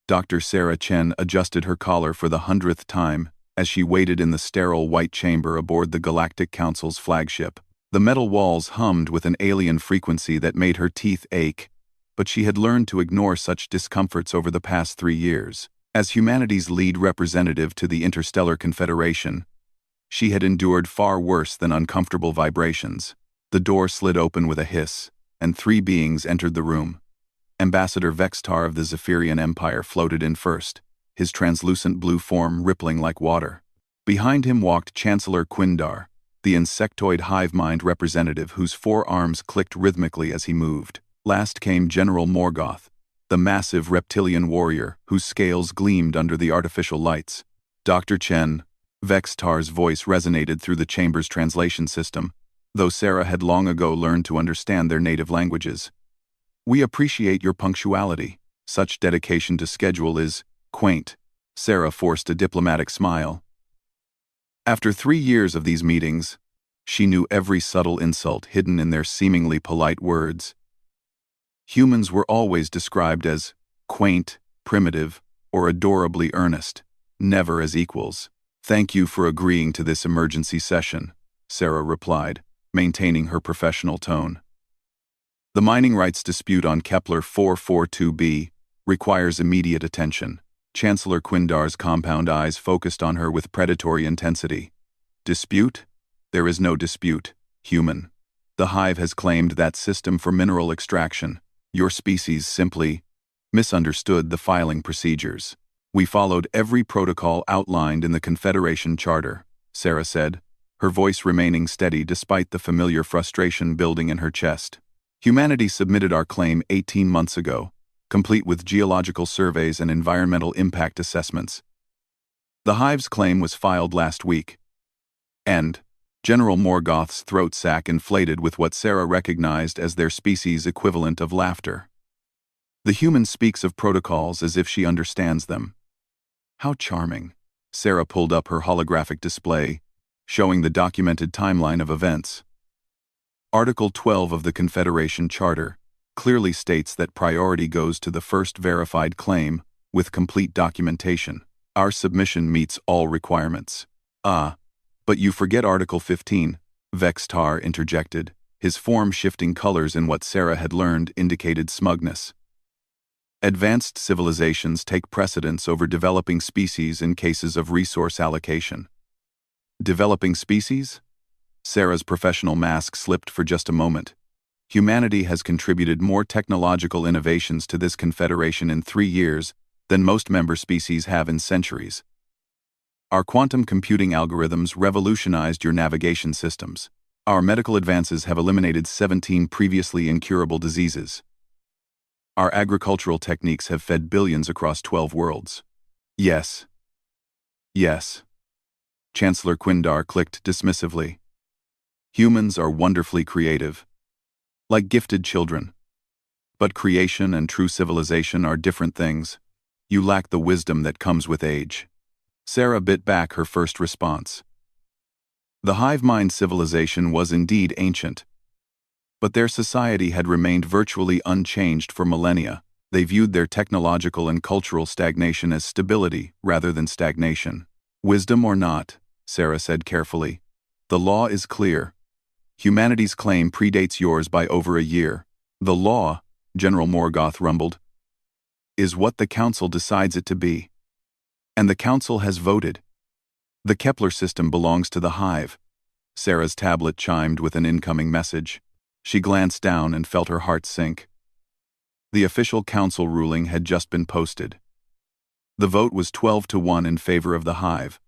Dr. Sarah Chen adjusted her collar for the 100th time as she waited in the sterile white chamber aboard the Galactic Council's flagship. The metal walls hummed with an alien frequency that made her teeth ache, but she had learned to ignore such discomforts over the past 3 years. As humanity's lead representative to the Interstellar Confederation, she had endured far worse than uncomfortable vibrations. The door slid open with a hiss, and 3 beings entered the room. Ambassador Vextar of the Zephyrian Empire floated in first, his translucent blue form rippling like water. Behind him walked Chancellor Quindar, the insectoid hive mind representative whose 4 arms clicked rhythmically as he moved. Last came General Morgoth, the massive reptilian warrior whose scales gleamed under the artificial lights. Dr. Chen, Vextar's voice resonated through the chamber's translation system, though Sarah had long ago learned to understand their native languages. "We appreciate your punctuality. Such dedication to schedule is quaint." Sarah forced a diplomatic smile. After 3 years of these meetings, she knew every subtle insult hidden in their seemingly polite words. Humans were always described as quaint, primitive, or adorably earnest, never as equals. "Thank you for agreeing to this emergency session," Sarah replied, maintaining her professional tone. "The mining rights dispute on Kepler 442b requires immediate attention." Chancellor Quindar's compound eyes focused on her with predatory intensity. "Dispute? There is no dispute, human. The Hive has claimed that system for mineral extraction. Your species simply misunderstood the filing procedures. We followed every protocol outlined in the Confederation Charter," Sarah said, her voice remaining steady despite the familiar frustration building in her chest. "Humanity submitted our claim 18 months ago, complete with geological surveys and environmental impact assessments. The Hive's claim was filed last week." And General Morgoth's throat sac inflated with what Sarah recognized as their species' equivalent of laughter. "The human speaks of protocols as if she understands them." How charming. Sarah pulled up her holographic display, showing the documented timeline of events. Article 12 of the Confederation Charter clearly states that priority goes to the first verified claim, with complete documentation. Our submission meets all requirements. "Ah, but you forget Article 15, Vextar interjected, his form shifting colors in what Sarah had learned indicated smugness. "Advanced civilizations take precedence over developing species in cases of resource allocation." Developing species? Sarah's professional mask slipped for just a moment. Humanity has contributed more technological innovations to this confederation in 3 years than most member species have in centuries. Our quantum computing algorithms revolutionized your navigation systems. Our medical advances have eliminated 17 previously incurable diseases. Our agricultural techniques have fed billions across 12 worlds. Yes. Yes. Chancellor Quindar clicked dismissively. "Humans are wonderfully creative, like gifted children. But creation and true civilization are different things. You lack the wisdom that comes with age." Sarah bit back her first response. The hive mind civilization was indeed ancient, but their society had remained virtually unchanged for millennia. They viewed their technological and cultural stagnation as stability rather than stagnation. "Wisdom or not," Sarah said carefully, "the law is clear. Humanity's claim predates yours by over a year. The law," General Morgoth rumbled, "is what the Council decides it to be. And the Council has voted. The Kepler system belongs to the Hive." Sarah's tablet chimed with an incoming message. She glanced down and felt her heart sink. The official Council ruling had just been posted. The vote was 12-1 in favor of the Hive,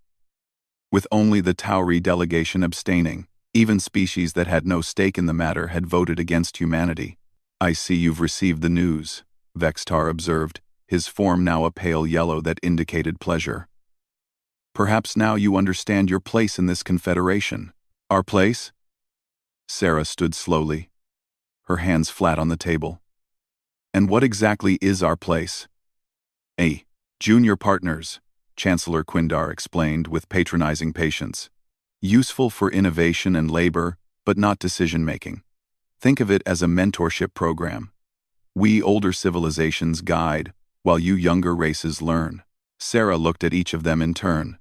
with only the Tauri delegation abstaining. Even species that had no stake in the matter had voted against humanity. "I see you've received the news," Vextar observed, his form now a pale yellow that indicated pleasure. "Perhaps now you understand your place in this confederation." "Our place?" Sarah stood slowly, her hands flat on the table. "And what exactly is our place?" Junior partners," Chancellor Quindar explained with patronizing patience. "Useful for innovation and labor, but not decision-making. Think of it as a mentorship program. We older civilizations guide, while you younger races learn. Sarah looked at each of them in turn.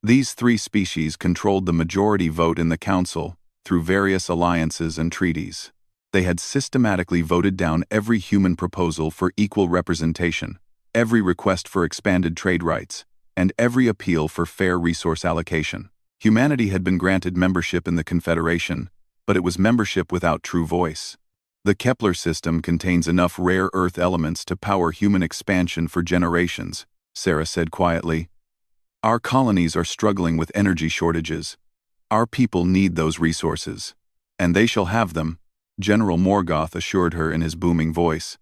These three species controlled the majority vote in the council through various alliances and treaties. They had systematically voted down every human proposal for equal representation, every request for expanded trade rights, and every appeal for fair resource allocation. Humanity had been granted membership in the Confederation, but it was membership without true voice. The Kepler system contains enough rare Earth elements to power human expansion for generations, Sarah said quietly. Our colonies are struggling with energy shortages. Our people need those resources. And they shall have them, General Morgoth assured her in his booming voice.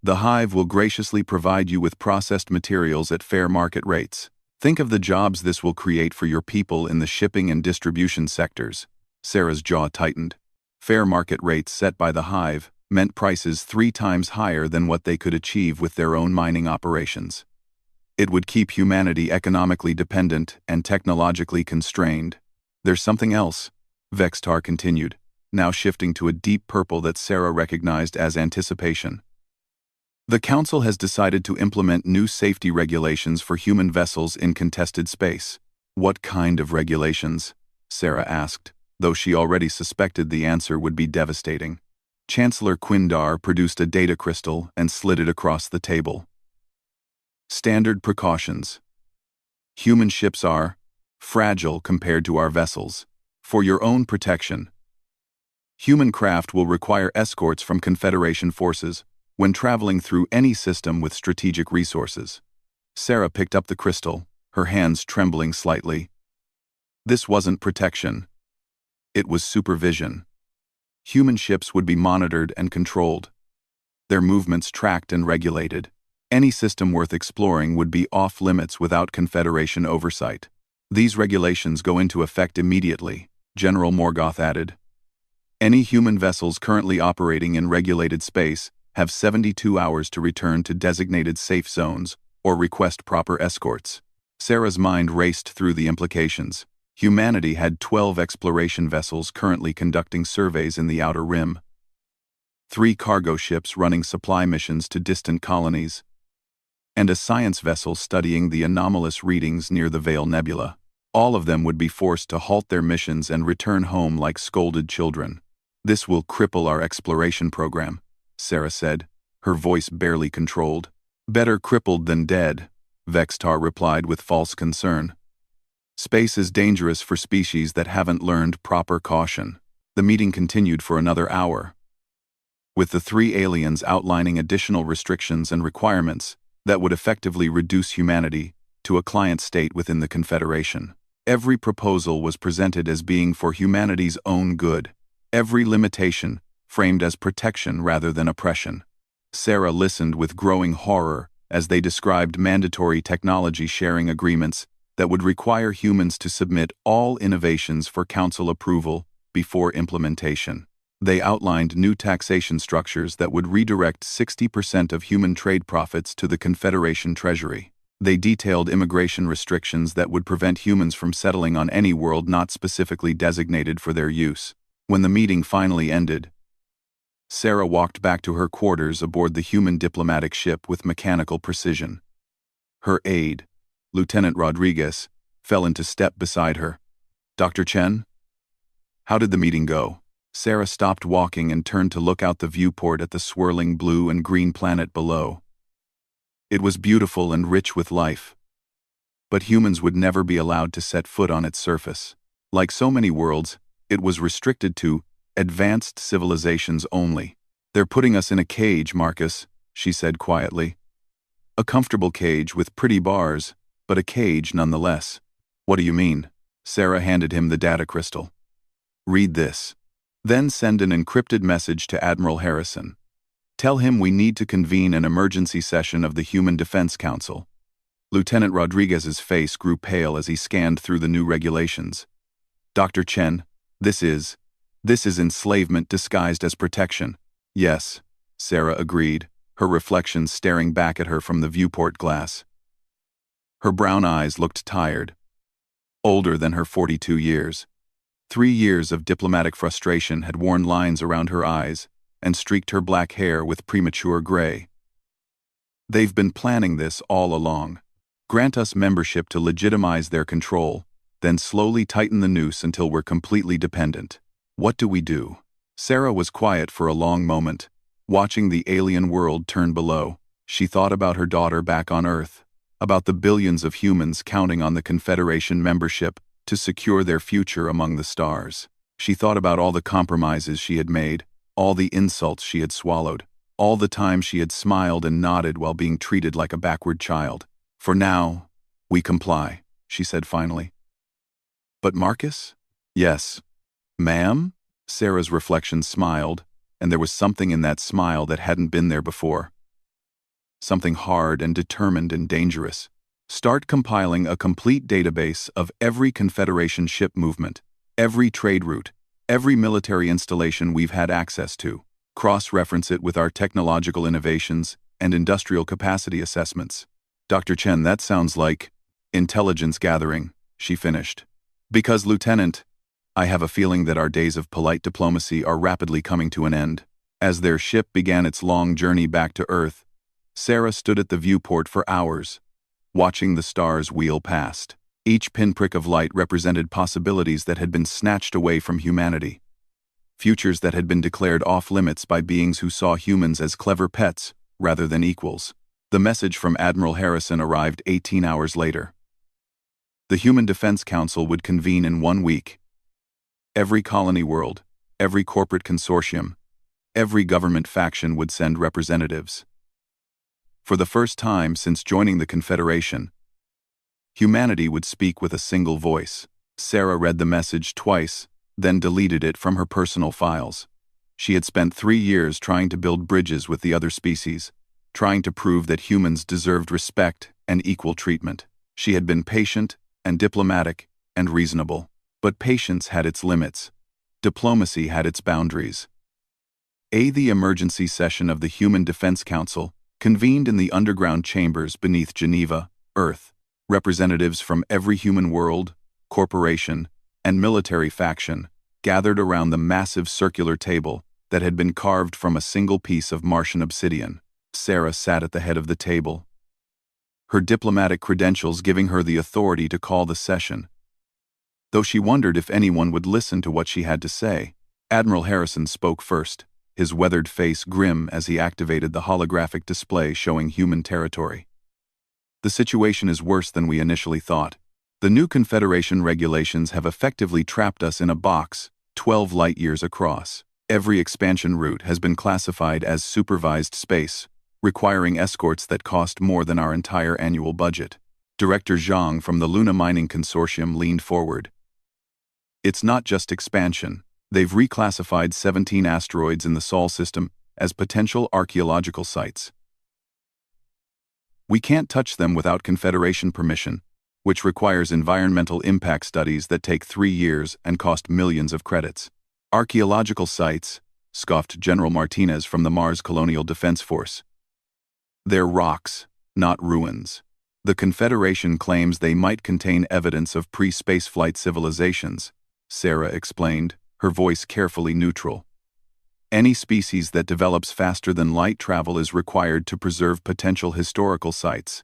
The Hive will graciously provide you with processed materials at fair market rates. Think of the jobs this will create for your people in the shipping and distribution sectors. Sarah's jaw tightened. Fair market rates set by the Hive meant prices 3 times higher than what they could achieve with their own mining operations. It would keep humanity economically dependent and technologically constrained. There's something else, Vextar continued, now shifting to a deep purple that Sarah recognized as anticipation. The Council has decided to implement new safety regulations for human vessels in contested space. What kind of regulations? Sarah asked, though she already suspected the answer would be devastating. Chancellor Quindar produced a data crystal and slid it across the table. Standard precautions. Human ships are fragile compared to our vessels. For your own protection, human craft will require escorts from Confederation forces when traveling through any system with strategic resources. Sarah picked up the crystal, her hands trembling slightly. This wasn't protection. It was supervision. Human ships would be monitored and controlled, their movements tracked and regulated. Any system worth exploring would be off-limits without Confederation oversight. These regulations go into effect immediately, General Morgoth added. Any human vessels currently operating in regulated space have 72 hours to return to designated safe zones or request proper escorts. Sarah's mind raced through the implications. Humanity had 12 exploration vessels currently conducting surveys in the Outer Rim, 3 cargo ships running supply missions to distant colonies, and a science vessel studying the anomalous readings near the Veil Nebula. All of them would be forced to halt their missions and return home like scolded children. This will cripple our exploration program, Sarah said, her voice barely controlled. Better crippled than dead, Vextar replied with false concern. Space is dangerous for species that haven't learned proper caution. The meeting continued for another hour, with the 3 aliens outlining additional restrictions and requirements that would effectively reduce humanity to a client state within the Confederation. Every proposal was presented as being for humanity's own good, every limitation framed as protection rather than oppression. Sarah listened with growing horror as they described mandatory technology sharing agreements that would require humans to submit all innovations for Council approval before implementation. They outlined new taxation structures that would redirect 60% of human trade profits to the Confederation Treasury. They detailed immigration restrictions that would prevent humans from settling on any world not specifically designated for their use. When the meeting finally ended, Sarah walked back to her quarters aboard the human diplomatic ship with mechanical precision. Her aide, Lieutenant Rodriguez, fell into step beside her. Dr. Chen? How did the meeting go? Sarah stopped walking and turned to look out the viewport at the swirling blue and green planet below. It was beautiful and rich with life, but humans would never be allowed to set foot on its surface. Like so many worlds, it was restricted to advanced civilizations only. They're putting us in a cage, Marcus, she said quietly. A comfortable cage with pretty bars, but a cage nonetheless. What do you mean? Sarah handed him the data crystal. Read this. Then send an encrypted message to Admiral Harrison. Tell him we need to convene an emergency session of the Human Defense Council. Lieutenant Rodriguez's face grew pale as he scanned through the new regulations. Dr. Chen, this is enslavement disguised as protection. Yes, Sarah agreed, her reflection staring back at her from the viewport glass. Her brown eyes looked tired, older than her 42 years. 3 years of diplomatic frustration had worn lines around her eyes and streaked her black hair with premature gray. They've been planning this all along. Grant us membership to legitimize their control, then slowly tighten the noose until we're completely dependent. What do we do? Sarah was quiet for a long moment, watching the alien world turn below. She thought about her daughter back on Earth, about the billions of humans counting on the Confederation membership to secure their future among the stars. She thought about all the compromises she had made, all the insults she had swallowed, all the time she had smiled and nodded while being treated like a backward child. For now, we comply, she said finally. But Marcus? Yes. Ma'am? Sarah's reflection smiled, and there was something in that smile that hadn't been there before. Something hard and determined and dangerous. Start compiling a complete database of every Confederation ship movement, every trade route, every military installation we've had access to. Cross-reference it with our technological innovations and industrial capacity assessments. Dr. Chen, that sounds like intelligence gathering, she finished. Because, Lieutenant, I have a feeling that our days of polite diplomacy are rapidly coming to an end. As their ship began its long journey back to Earth, Sarah stood at the viewport for hours, watching the stars wheel past. Each pinprick of light represented possibilities that had been snatched away from humanity. Futures that had been declared off-limits by beings who saw humans as clever pets rather than equals. The message from Admiral Harrison arrived 18 hours later. The Human Defense Council would convene in 1 week. Every colony world, every corporate consortium, every government faction would send representatives. For the first time since joining the Confederation, humanity would speak with a single voice. Sarah read the message twice, then deleted it from her personal files. She had spent 3 years trying to build bridges with the other species, trying to prove that humans deserved respect and equal treatment. She had been patient and diplomatic and reasonable. But patience had its limits. Diplomacy had its boundaries. The emergency session of the Human Defense Council convened in the underground chambers beneath Geneva, Earth. Representatives from every human world, corporation, and military faction gathered around the massive circular table that had been carved from a single piece of Martian obsidian. Sarah sat at the head of the table, her diplomatic credentials giving her the authority to call the session. Though she wondered if anyone would listen to what she had to say, Admiral Harrison spoke first, his weathered face grim as he activated the holographic display showing human territory. The situation is worse than we initially thought. The new Confederation regulations have effectively trapped us in a box, 12 light-years across. Every expansion route has been classified as supervised space, requiring escorts that cost more than our entire annual budget. Director Zhang from the Luna Mining Consortium leaned forward. It's not just expansion. They've reclassified 17 asteroids in the Sol system as potential archaeological sites. We can't touch them without Confederation permission, which requires environmental impact studies that take 3 years and cost millions of credits. Archaeological sites, scoffed General Martinez from the Mars Colonial Defense Force. They're rocks, not ruins. The Confederation claims they might contain evidence of pre-spaceflight civilizations, Sarah explained, her voice carefully neutral. Any species that develops faster than light travel is required to preserve potential historical sites.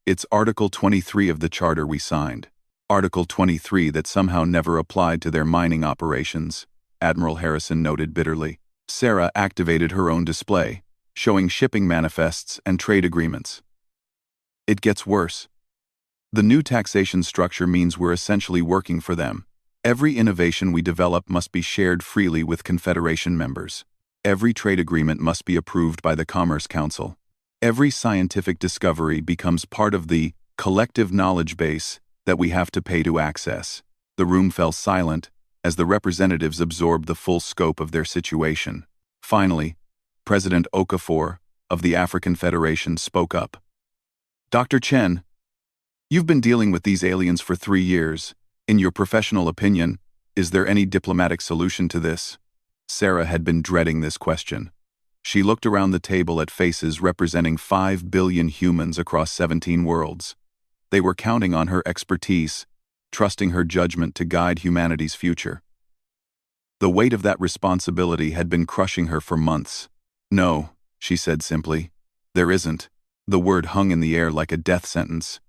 It's Article 23 of the Charter we signed. Article 23 that somehow never applied to their mining operations, Admiral Harrison noted bitterly. Sarah activated her own display, showing shipping manifests and trade agreements. It gets worse. The new taxation structure means we're essentially working for them. Every innovation we develop must be shared freely with Confederation members. Every trade agreement must be approved by the Commerce Council. Every scientific discovery becomes part of the collective knowledge base that we have to pay to access. The room fell silent as the representatives absorbed the full scope of their situation. Finally, President Okafor of the African Federation spoke up. Dr. Chen, you've been dealing with these aliens for 3 years. In your professional opinion, is there any diplomatic solution to this? Sarah had been dreading this question. She looked around the table at faces representing 5 billion humans across 17 worlds. They were counting on her expertise, trusting her judgment to guide humanity's future. The weight of that responsibility had been crushing her for months. No, she said simply, there isn't. The word hung in the air like a death sentence.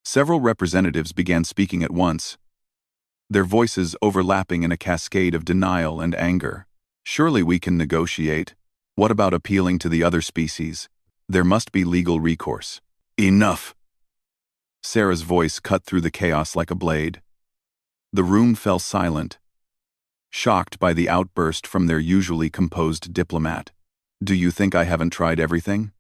Several representatives began speaking at once, their voices overlapping in a cascade of denial and anger. Surely we can negotiate. What about appealing to the other species? There must be legal recourse. Enough! Sarah's voice cut through the chaos like a blade. The room fell silent, shocked by the outburst from their usually composed diplomat. Do you think I haven't tried everything?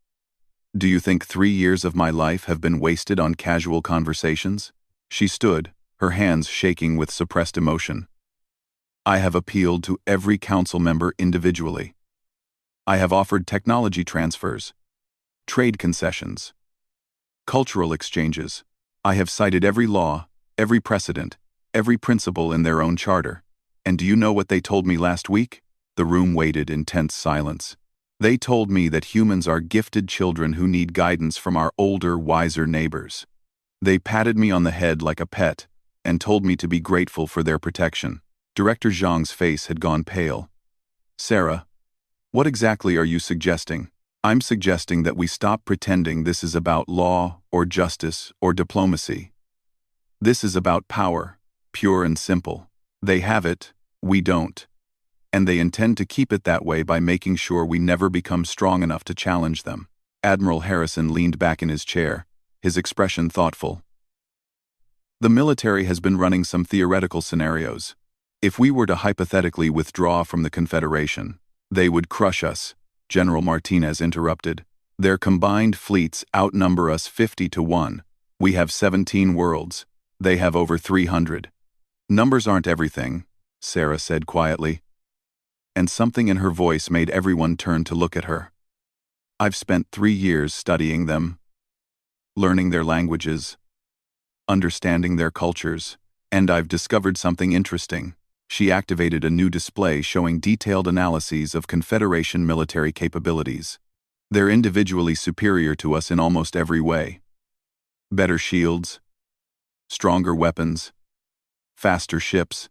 Do you think 3 years of my life have been wasted on casual conversations? She stood, her hands shaking with suppressed emotion. I have appealed to every council member individually. I have offered technology transfers, trade concessions, cultural exchanges. I have cited every law, every precedent, every principle in their own charter. And do you know what they told me last week? The room waited in tense silence. They told me that humans are gifted children who need guidance from our older, wiser neighbors. They patted me on the head like a pet and told me to be grateful for their protection. Director Zhang's face had gone pale. Sarah, what exactly are you suggesting? I'm suggesting that we stop pretending this is about law or justice or diplomacy. This is about power, pure and simple. They have it, we don't. And they intend to keep it that way by making sure we never become strong enough to challenge them. Admiral Harrison leaned back in his chair, his expression thoughtful. The military has been running some theoretical scenarios. If we were to hypothetically withdraw from the Confederation, they would crush us, General Martinez interrupted. Their combined fleets outnumber us 50-1. We have 17 worlds. They have over 300. Numbers aren't everything, Sarah said quietly. And something in her voice made everyone turn to look at her. I've spent 3 years studying them, learning their languages, understanding their cultures, and I've discovered something interesting. She activated a new display showing detailed analyses of Confederation military capabilities. They're individually superior to us in almost every way. Better shields, stronger weapons, faster ships.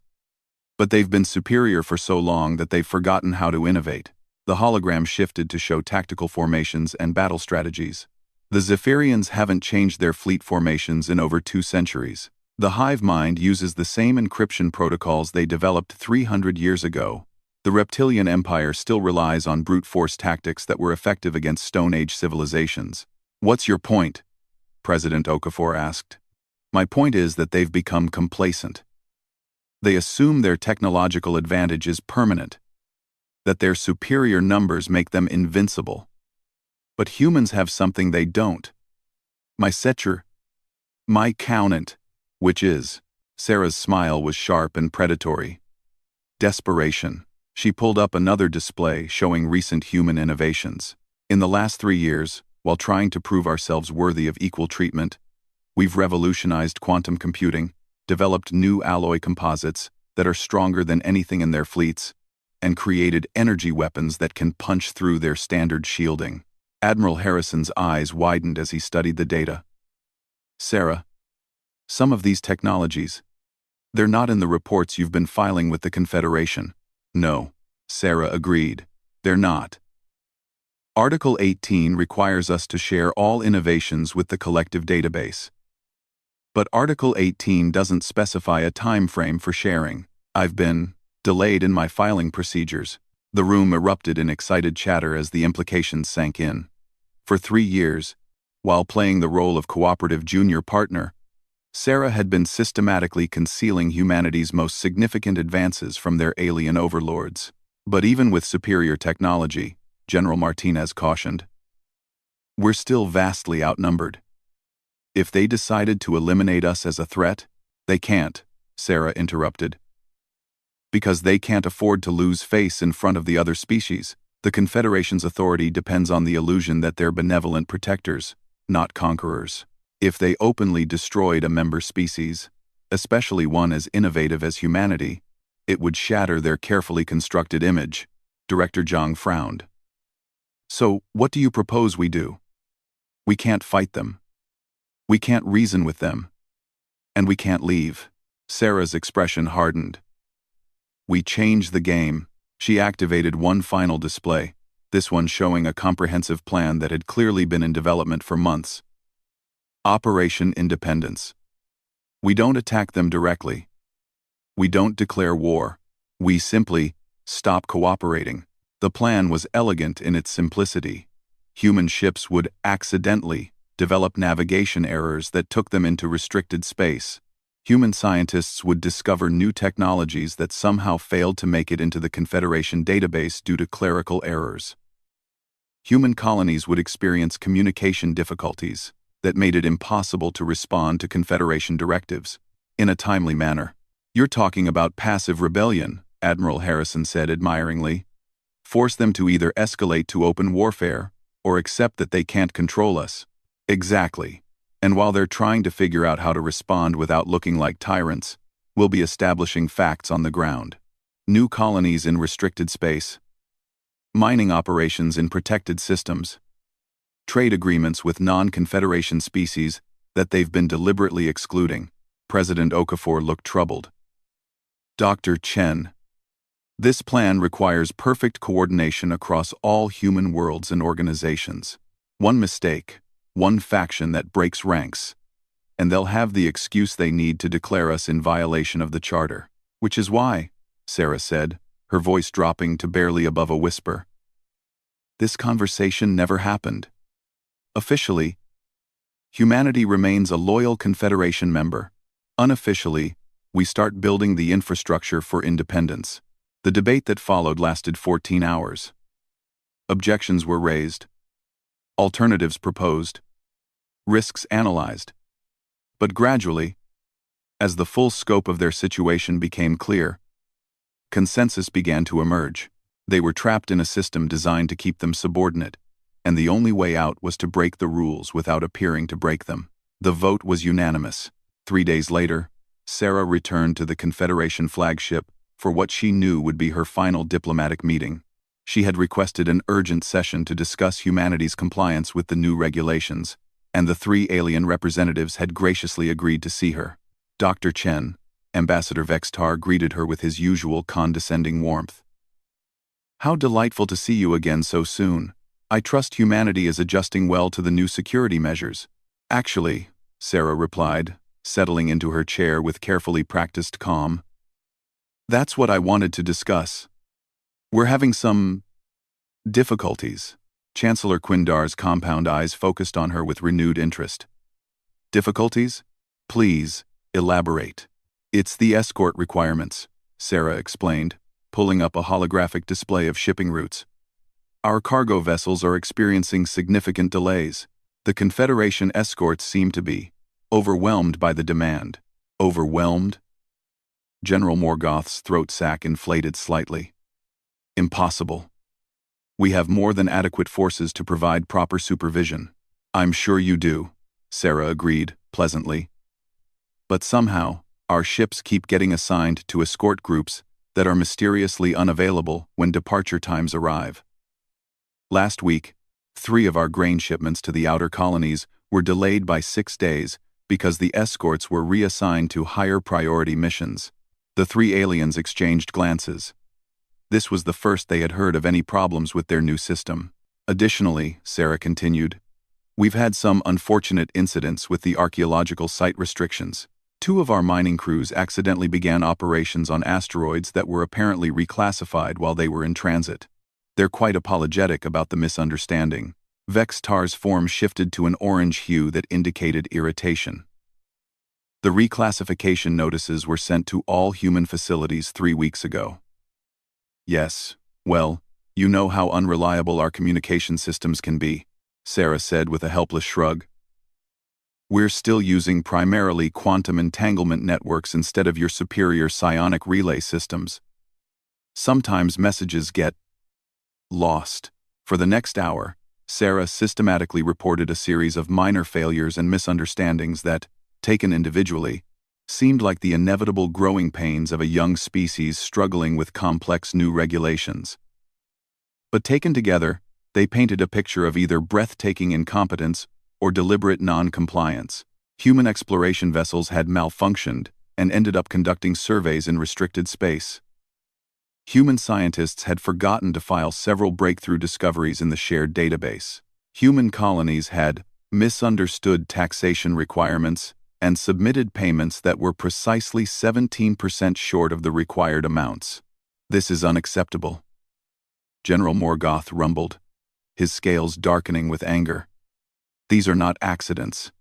But they've been superior for so long that they've forgotten how to innovate. The hologram shifted to show tactical formations and battle strategies. The Zephyrians haven't changed their fleet formations in over 2 centuries. The hive mind uses the same encryption protocols they developed 300 years ago. The reptilian empire still relies on brute force tactics that were effective against Stone Age civilizations. What's your point? President Okafor asked. My point is that they've become complacent. They assume their technological advantage is permanent, that their superior numbers make them invincible. But humans have something they don't. My Setcher, my Countant, which is, Sarah's smile was sharp and predatory. Desperation. She pulled up another display showing recent human innovations. In the last 3 years, while trying to prove ourselves worthy of equal treatment, we've revolutionized quantum computing, developed new alloy composites that are stronger than anything in their fleets, and created energy weapons that can punch through their standard shielding. Admiral Harrison's eyes widened as he studied the data. Sarah, some of these technologies, they're not in the reports you've been filing with the Confederation. No, Sarah agreed. They're not. Article 18 requires us to share all innovations with the collective database. But Article 18 doesn't specify a time frame for sharing. I've been delayed in my filing procedures. The room erupted in excited chatter as the implications sank in. For 3 years, while playing the role of cooperative junior partner, Sarah had been systematically concealing humanity's most significant advances from their alien overlords. But even with superior technology, General Martinez cautioned, we're still vastly outnumbered. If they decided to eliminate us as a threat, they can't, Sarah interrupted. Because they can't afford to lose face in front of the other species. The Confederation's authority depends on the illusion that they're benevolent protectors, not conquerors. If they openly destroyed a member species, especially one as innovative as humanity, it would shatter their carefully constructed image. Director Zhang frowned. So, what do you propose we do? We can't fight them. We can't reason with them. And we can't leave. Sarah's expression hardened. We change the game. She activated one final display. this one showing a comprehensive plan that had clearly been in development for months. Operation Independence. We don't attack them directly. We don't declare war. We simply stop cooperating. The plan was elegant in its simplicity. Human ships would accidentally develop navigation errors that took them into restricted space. Human scientists would discover new technologies that somehow failed to make it into the Confederation database due to clerical errors. Human colonies would experience communication difficulties that made it impossible to respond to Confederation directives in a timely manner. "You're talking about passive rebellion," Admiral Harrison said admiringly. "Force them to either escalate to open warfare or accept that they can't control us." Exactly. And while they're trying to figure out how to respond without looking like tyrants, we'll be establishing facts on the ground. New colonies in restricted space. Mining operations in protected systems. Trade agreements with non-Confederation species that they've been deliberately excluding. President Okafor looked troubled. Dr. Chen. This plan requires perfect coordination across all human worlds and organizations. One mistake, one faction that breaks ranks, and they'll have the excuse they need to declare us in violation of the Charter. Which is why, Sarah said, her voice dropping to barely above a whisper, this conversation never happened. Officially, humanity remains a loyal Confederation member. Unofficially, we start building the infrastructure for independence. The debate that followed lasted 14 hours. Objections were raised. Alternatives proposed. Risks analyzed. But gradually, as the full scope of their situation became clear, consensus began to emerge. They were trapped in a system designed to keep them subordinate, and the only way out was to break the rules without appearing to break them. The vote was unanimous. 3 days later, Sarah returned to the Confederation flagship for what she knew would be her final diplomatic meeting. She had requested an urgent session to discuss humanity's compliance with the new regulations, and the 3 alien representatives had graciously agreed to see her. Dr. Chen, Ambassador Vextar, greeted her with his usual condescending warmth. "How delightful to see you again so soon. I trust humanity is adjusting well to the new security measures." "Actually," Sarah replied, settling into her chair with carefully practiced calm, "that's what I wanted to discuss. We're having some difficulties." Chancellor Quindar's compound eyes focused on her with renewed interest. "Difficulties? Please, elaborate." "It's the escort requirements," Sarah explained, pulling up a holographic display of shipping routes. "Our cargo vessels are experiencing significant delays. The Confederation escorts seem to be overwhelmed by the demand." "Overwhelmed?" General Morgoth's throat sac inflated slightly. "Impossible. We have more than adequate forces to provide proper supervision." "I'm sure you do," Sarah agreed, pleasantly. "But somehow, our ships keep getting assigned to escort groups that are mysteriously unavailable when departure times arrive. Last week, 3 of our grain shipments to the outer colonies were delayed by 6 days because the escorts were reassigned to higher priority missions." The 3 aliens exchanged glances. This was the first they had heard of any problems with their new system. "Additionally," Sarah continued, "we've had some unfortunate incidents with the archaeological site restrictions. 2 of our mining crews accidentally began operations on asteroids that were apparently reclassified while they were in transit. They're quite apologetic about the misunderstanding." Vextar's form shifted to an orange hue that indicated irritation. "The reclassification notices were sent to all human facilities 3 weeks ago." "Yes, well, you know how unreliable our communication systems can be," Sarah said with a helpless shrug. "We're still using primarily quantum entanglement networks instead of your superior psionic relay systems. Sometimes messages get lost." For the next hour, Sarah systematically reported a series of minor failures and misunderstandings that, taken individually, seemed like the inevitable growing pains of a young species struggling with complex new regulations. But taken together, they painted a picture of either breathtaking incompetence or deliberate non-compliance. Human exploration vessels had malfunctioned and ended up conducting surveys in restricted space. Human scientists had forgotten to file several breakthrough discoveries in the shared database. Human colonies had misunderstood taxation requirements and submitted payments that were precisely 17% short of the required amounts. This is unacceptable. General Morgoth rumbled, his scales darkening with anger. These are not accidents.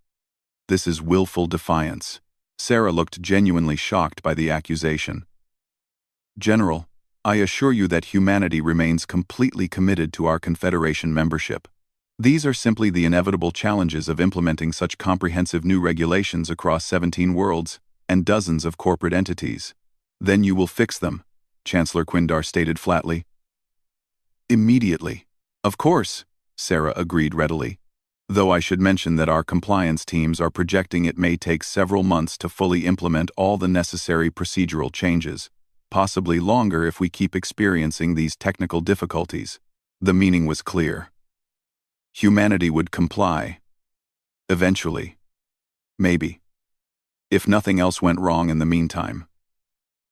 This is willful defiance. Sarah looked genuinely shocked by the accusation. General, I assure you that humanity remains completely committed to our Confederation membership. These are simply the inevitable challenges of implementing such comprehensive new regulations across 17 worlds and dozens of corporate entities. Then you will fix them, Chancellor Quindar stated flatly. Immediately. Of course, Sarah agreed readily. Though I should mention that our compliance teams are projecting it may take several months to fully implement all the necessary procedural changes, possibly longer if we keep experiencing these technical difficulties. The meaning was clear. Humanity would comply. Eventually. Maybe. If nothing else went wrong in the meantime.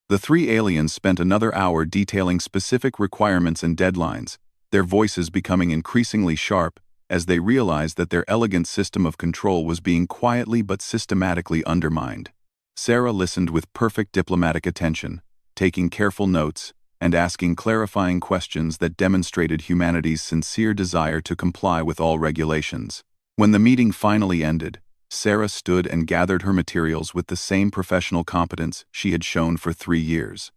The three aliens spent another hour detailing specific requirements and deadlines, their voices becoming increasingly sharp as they realized that their elegant system of control was being quietly but systematically undermined. Sarah listened with perfect diplomatic attention, taking careful notes and asking clarifying questions that demonstrated humanity's sincere desire to comply with all regulations. When the meeting finally ended, Sarah stood and gathered her materials with the same professional competence she had shown for 3 years.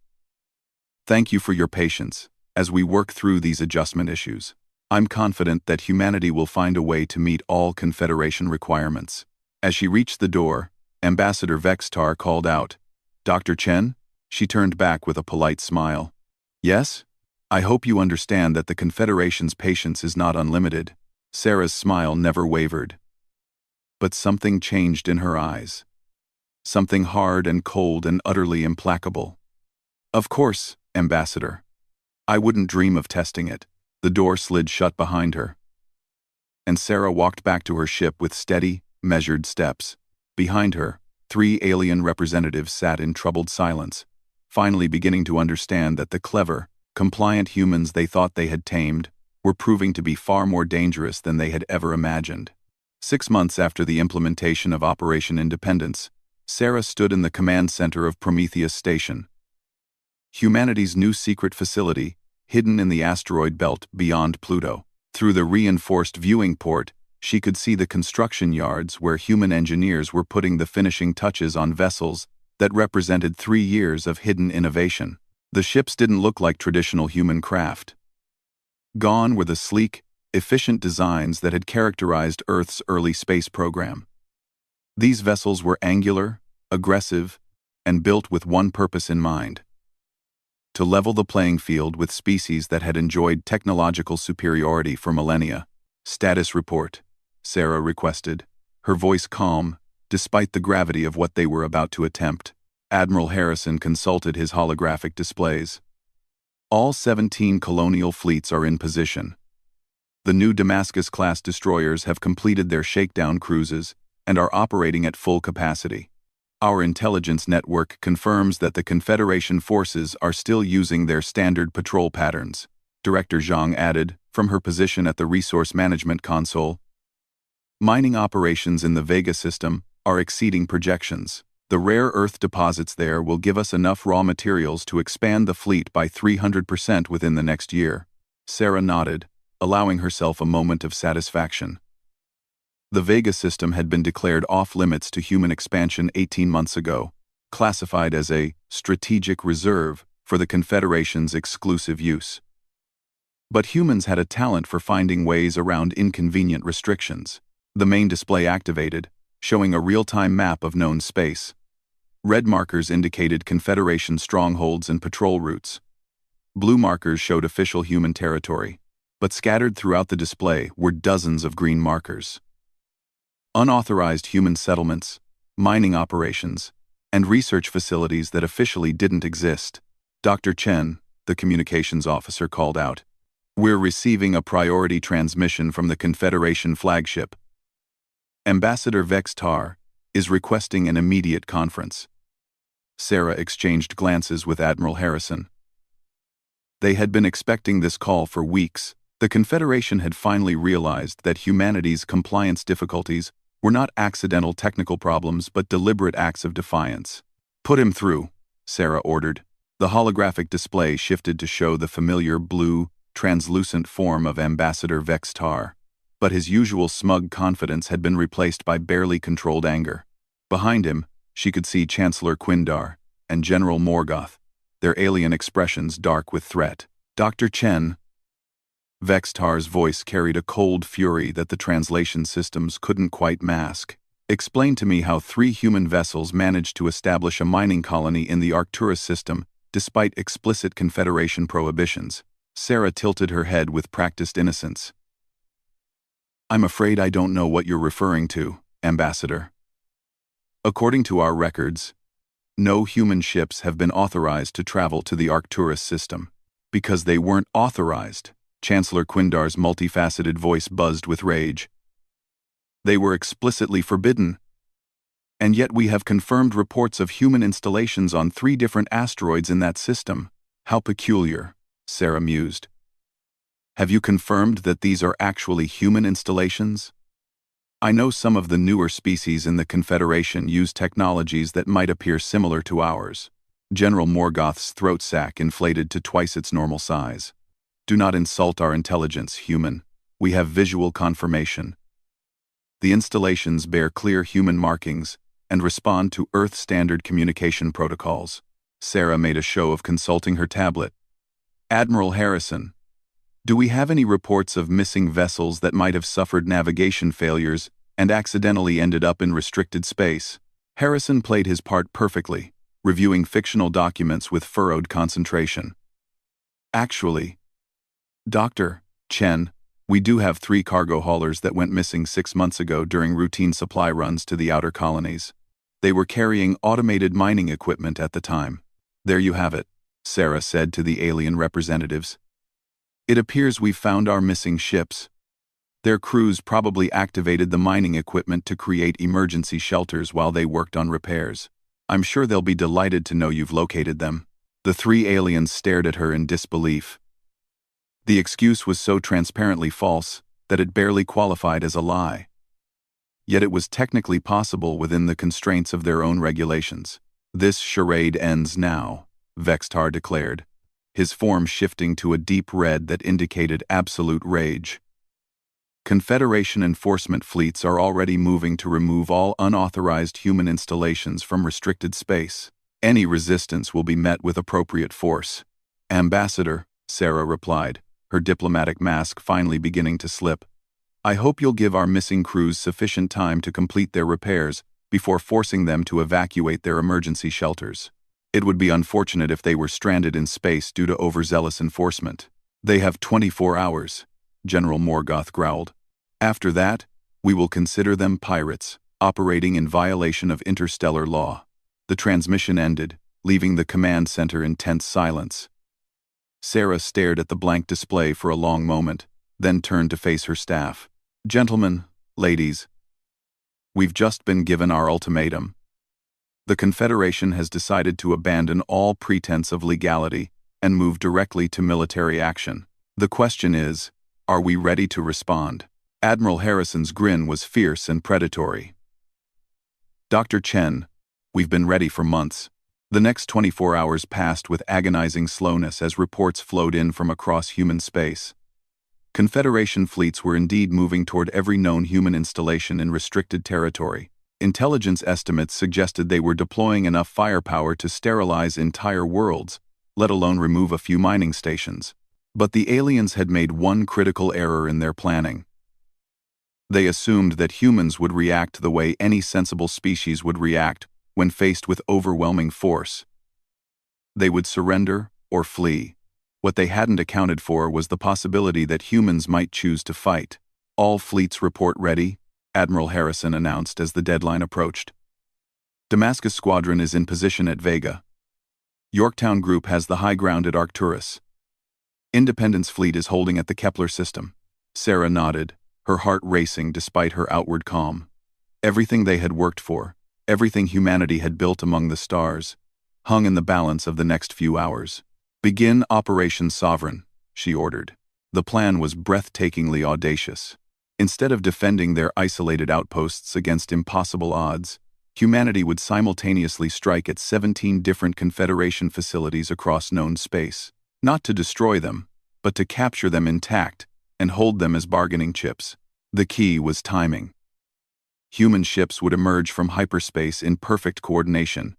Thank you for your patience as we work through these adjustment issues. I'm confident that humanity will find a way to meet all Confederation requirements. As she reached the door, Ambassador Vextar called out, Dr. Chen? She turned back with a polite smile. Yes? I hope you understand that the Confederation's patience is not unlimited. Sarah's smile never wavered. But something changed in her eyes. Something hard and cold and utterly implacable. Of course, Ambassador. I wouldn't dream of testing it. The door slid shut behind her. And Sarah walked back to her ship with steady, measured steps. Behind her, 3 alien representatives sat in troubled silence, finally beginning to understand that the clever, compliant humans they thought they had tamed were proving to be far more dangerous than they had ever imagined. 6 months after the implementation of Operation Independence, Sarah stood in the command center of Prometheus Station, humanity's new secret facility, hidden in the asteroid belt beyond Pluto. Through the reinforced viewing port, she could see the construction yards where human engineers were putting the finishing touches on vessels that represented 3 years of hidden innovation. The ships didn't look like traditional human craft. Gone were the sleek, efficient designs that had characterized Earth's early space program. These vessels were angular, aggressive, and built with one purpose in mind: to level the playing field with species that had enjoyed technological superiority for millennia. Status report, Sarah requested, her voice calm, despite the gravity of what they were about to attempt. Admiral Harrison consulted his holographic displays. All 17 colonial fleets are in position. The new Damascus-class destroyers have completed their shakedown cruises and are operating at full capacity. Our intelligence network confirms that the Confederation forces are still using their standard patrol patterns, Director Zhang added, from her position at the Resource Management Console. Mining operations in the Vega system are exceeding projections. The rare earth deposits there will give us enough raw materials to expand the fleet by 300% within the next year. Sarah nodded, allowing herself a moment of satisfaction. The Vega system had been declared off-limits to human expansion 18 months ago, classified as a strategic reserve for the Confederation's exclusive use. But humans had a talent for finding ways around inconvenient restrictions. The main display activated, showing a real-time map of known space. Red markers indicated Confederation strongholds and patrol routes. Blue markers showed official human territory, but scattered throughout the display were dozens of green markers. Unauthorized human settlements, mining operations, and research facilities that officially didn't exist. Dr. Chen, the communications officer, called out, "We're receiving a priority transmission from the Confederation flagship. Ambassador Vextar is requesting an immediate conference." Sarah exchanged glances with Admiral Harrison. They had been expecting this call for weeks. The Confederation had finally realized that humanity's compliance difficulties were not accidental technical problems but deliberate acts of defiance. "Put him through," Sarah ordered. The holographic display shifted to show the familiar blue, translucent form of Ambassador Vextar. But his usual smug confidence had been replaced by barely controlled anger. Behind him, she could see Chancellor Quindar and General Morgoth, their alien expressions dark with threat. "Dr. Chen." Vextar's voice carried a cold fury that the translation systems couldn't quite mask. "Explain to me how 3 human vessels managed to establish a mining colony in the Arcturus system despite explicit Confederation prohibitions." Sarah tilted her head with practiced innocence. "I'm afraid I don't know what you're referring to, Ambassador. According to our records, no human ships have been authorized to travel to the Arcturus system." "Because they weren't authorized." Chancellor Quindar's multifaceted voice buzzed with rage. "They were explicitly forbidden. And yet we have confirmed reports of human installations on 3 different asteroids in that system." "How peculiar," Sarah mused. "Have you confirmed that these are actually human installations? I know some of the newer species in the Confederation use technologies that might appear similar to ours." General Morgoth's throat sac inflated to twice its normal size. "Do not insult our intelligence, human. We have visual confirmation. The installations bear clear human markings and respond to Earth-standard communication protocols." Sarah made a show of consulting her tablet. "Admiral Harrison, do we have any reports of missing vessels that might have suffered navigation failures and accidentally ended up in restricted space?" Harrison played his part perfectly, reviewing fictional documents with furrowed concentration. "Actually, Dr. Chen, we do have 3 cargo haulers that went missing 6 months ago during routine supply runs to the outer colonies. They were carrying automated mining equipment at the time." "There you have it," Sarah said to the alien representatives. "It appears we've found our missing ships. Their crews probably activated the mining equipment to create emergency shelters while they worked on repairs. I'm sure they'll be delighted to know you've located them." The 3 aliens stared at her in disbelief. The excuse was so transparently false that it barely qualified as a lie. Yet it was technically possible within the constraints of their own regulations. "This charade ends now," Vextar declared, his form shifting to a deep red that indicated absolute rage. "Confederation enforcement fleets are already moving to remove all unauthorized human installations from restricted space. Any resistance will be met with appropriate force." "Ambassador," Sarah replied, her diplomatic mask finally beginning to slip, "I hope you'll give our missing crews sufficient time to complete their repairs before forcing them to evacuate their emergency shelters. It would be unfortunate if they were stranded in space due to overzealous enforcement." "They have 24 hours, General Morgoth growled. "After that, we will consider them pirates, operating in violation of interstellar law." The transmission ended, leaving the command center in tense silence. Sarah stared at the blank display for a long moment, then turned to face her staff. "Gentlemen, ladies, we've just been given our ultimatum. The Confederation has decided to abandon all pretense of legality and move directly to military action. The question is, are we ready to respond?" Admiral Harrison's grin was fierce and predatory. "Dr. Chen, we've been ready for months." The next 24 hours passed with agonizing slowness as reports flowed in from across human space. Confederation fleets were indeed moving toward every known human installation in restricted territory. Intelligence estimates suggested they were deploying enough firepower to sterilize entire worlds, let alone remove a few mining stations. But the aliens had made one critical error in their planning. They assumed that humans would react the way any sensible species would react when faced with overwhelming force. They would surrender or flee. What they hadn't accounted for was the possibility that humans might choose to fight. "All fleets report ready," Admiral Harrison announced as the deadline approached. "Damascus Squadron is in position at Vega. Yorktown Group has the high ground at Arcturus. Independence Fleet is holding at the Kepler system." Sarah nodded, her heart racing despite her outward calm. Everything they had worked for, everything humanity had built among the stars, hung in the balance of the next few hours. "Begin Operation Sovereign," she ordered. The plan was breathtakingly audacious. Instead of defending their isolated outposts against impossible odds, humanity would simultaneously strike at 17 different Confederation facilities across known space, not to destroy them, but to capture them intact and hold them as bargaining chips. The key was timing. Human ships would emerge from hyperspace in perfect coordination,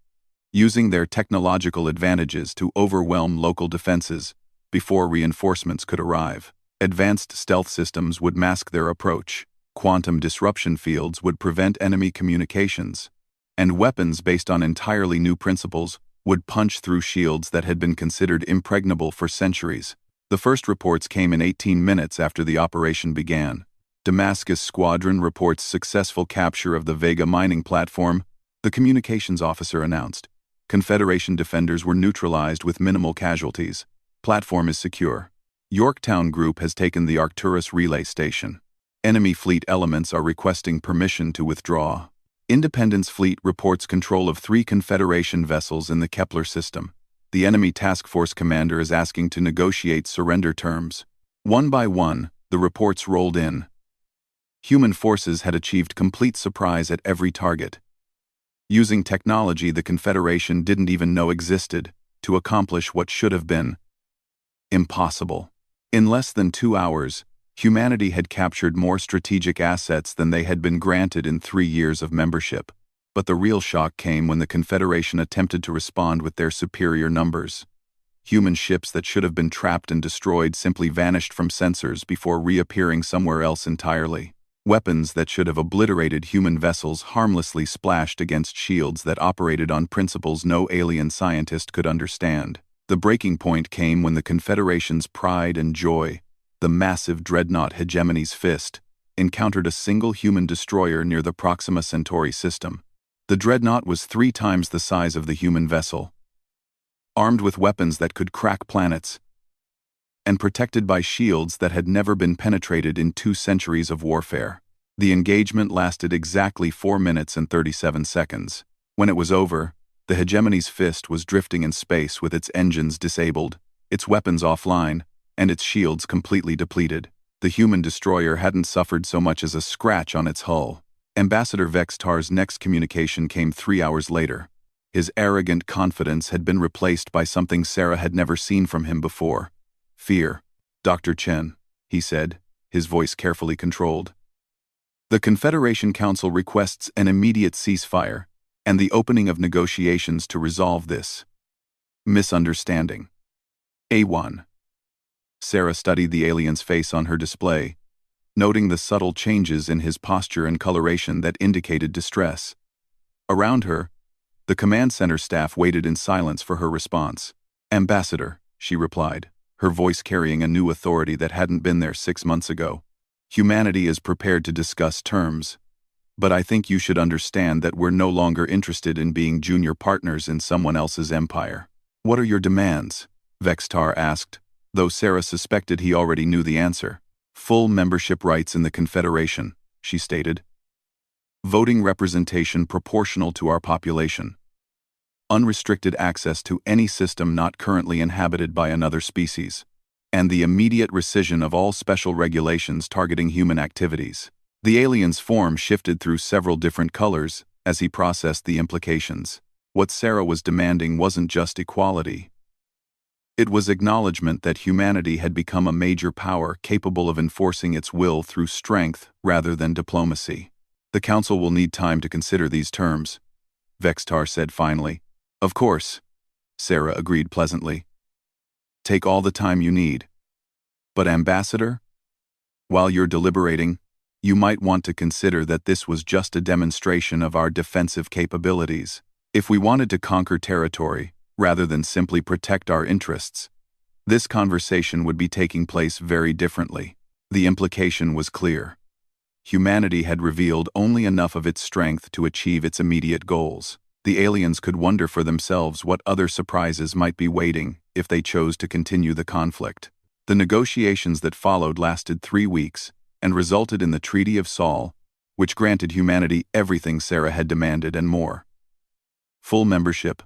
using their technological advantages to overwhelm local defenses before reinforcements could arrive. Advanced stealth systems would mask their approach, quantum disruption fields would prevent enemy communications, and weapons based on entirely new principles would punch through shields that had been considered impregnable for centuries. The first reports came in 18 minutes after the operation began. Damascus Squadron reports successful capture of the Vega mining platform, the communications officer announced. Confederation defenders were neutralized with minimal casualties. Platform is secure. Yorktown Group has taken the Arcturus relay station. Enemy fleet elements are requesting permission to withdraw. Independence Fleet reports control of 3 Confederation vessels in the Kepler system. The enemy task force commander is asking to negotiate surrender terms. One by one, the reports rolled in. Human forces had achieved complete surprise at every target, using technology the Confederation didn't even know existed to accomplish what should have been impossible. In less than 2 hours, humanity had captured more strategic assets than they had been granted in 3 years of membership. But the real shock came when the Confederation attempted to respond with their superior numbers. Human ships that should have been trapped and destroyed simply vanished from sensors before reappearing somewhere else entirely. Weapons that should have obliterated human vessels harmlessly splashed against shields that operated on principles no alien scientist could understand. The breaking point came when the Confederation's pride and joy, the massive dreadnought Hegemony's Fist, encountered a single human destroyer near the Proxima Centauri system. The dreadnought was 3 times the size of the human vessel, armed with weapons that could crack planets, and protected by shields that had never been penetrated in 2 centuries of warfare. The engagement lasted exactly 4 minutes and 37 seconds. When it was over, the Hegemony's Fist was drifting in space with its engines disabled, its weapons offline, and its shields completely depleted. The human destroyer hadn't suffered so much as a scratch on its hull. Ambassador Vextar's next communication came 3 hours later. His arrogant confidence had been replaced by something Sarah had never seen from him before. Fear. "Dr. Chen," he said, his voice carefully controlled. "The Confederation Council requests an immediate ceasefire and the opening of negotiations to resolve this misunderstanding." A1. Sarah studied the alien's face on her display, noting the subtle changes in his posture and coloration that indicated distress. Around her, the command center staff waited in silence for her response. "Ambassador," she replied, her voice carrying a new authority that hadn't been there 6 months ago. "Humanity is prepared to discuss terms, but I think you should understand that we're no longer interested in being junior partners in someone else's empire." "What are your demands?" Vextar asked, though Sarah suspected he already knew the answer. "Full membership rights in the Confederation," she stated. "Voting representation proportional to our population. Unrestricted access to any system not currently inhabited by another species. And the immediate rescission of all special regulations targeting human activities." The alien's form shifted through several different colors as he processed the implications. What Sarah was demanding wasn't just equality. It was acknowledgement that humanity had become a major power capable of enforcing its will through strength rather than diplomacy. "The Council will need time to consider these terms," Vextar said finally. "Of course," Sarah agreed pleasantly. "Take all the time you need. But Ambassador, while you're deliberating, you might want to consider that this was just a demonstration of our defensive capabilities. If we wanted to conquer territory, rather than simply protect our interests, this conversation would be taking place very differently." The implication was clear. Humanity had revealed only enough of its strength to achieve its immediate goals. The aliens could wonder for themselves what other surprises might be waiting if they chose to continue the conflict. The negotiations that followed lasted 3 weeks and resulted in the Treaty of Saul, which granted humanity everything Sarah had demanded and more. Full membership,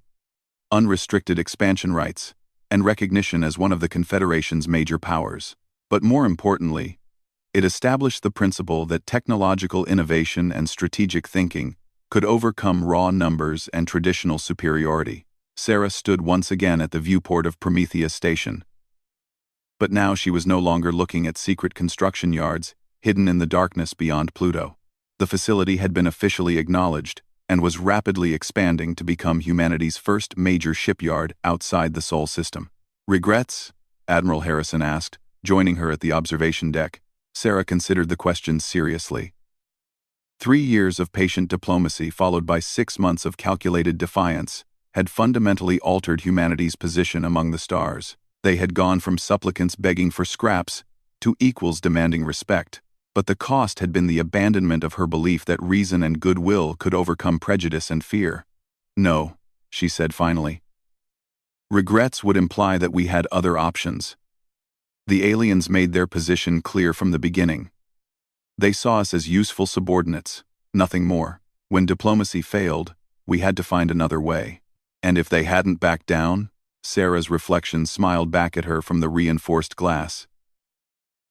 unrestricted expansion rights, and recognition as one of the Confederation's major powers. But more importantly, it established the principle that technological innovation and strategic thinking could overcome raw numbers and traditional superiority. Sarah stood once again at the viewport of Prometheus Station. But now she was no longer looking at secret construction yards hidden in the darkness beyond Pluto. The facility had been officially acknowledged and was rapidly expanding to become humanity's first major shipyard outside the Sol system. "Regrets?" Admiral Harrison asked, joining her at the observation deck. Sarah considered the question seriously. 3 years of patient diplomacy followed by 6 months of calculated defiance had fundamentally altered humanity's position among the stars. They had gone from supplicants begging for scraps to equals demanding respect. But the cost had been the abandonment of her belief that reason and goodwill could overcome prejudice and fear. "No," she said finally. "Regrets would imply that we had other options. The aliens made their position clear from the beginning. They saw us as useful subordinates, nothing more. When diplomacy failed, we had to find another way. And if they hadn't backed down," Sarah's reflection smiled back at her from the reinforced glass.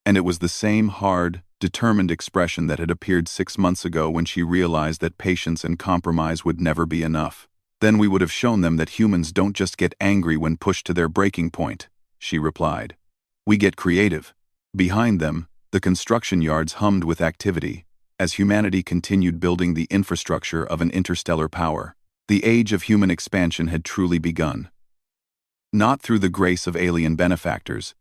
And it was the same hard, determined expression that had appeared 6 months ago when she realized that patience and compromise would never be enough. "Then we would have shown them that humans don't just get angry when pushed to their breaking point," she replied. "We get creative." Behind them, the construction yards hummed with activity, as humanity continued building the infrastructure of an interstellar power. The age of human expansion had truly begun. Not through the grace of alien benefactors,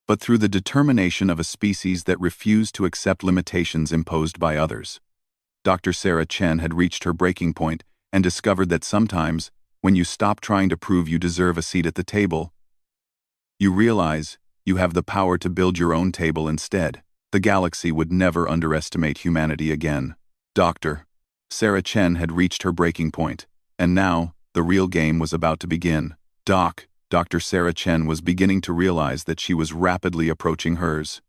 but through the determination of a species that refused to accept limitations imposed by others. Dr. Sarah Chen had reached her breaking point and discovered that sometimes, when you stop trying to prove you deserve a seat at the table, you realize you have the power to build your own table instead. The galaxy would never underestimate humanity again. Dr. Sarah Chen had reached her breaking point, and now, the real game was about to begin. Dr. Sarah Chen was beginning to realize that she was rapidly approaching hers.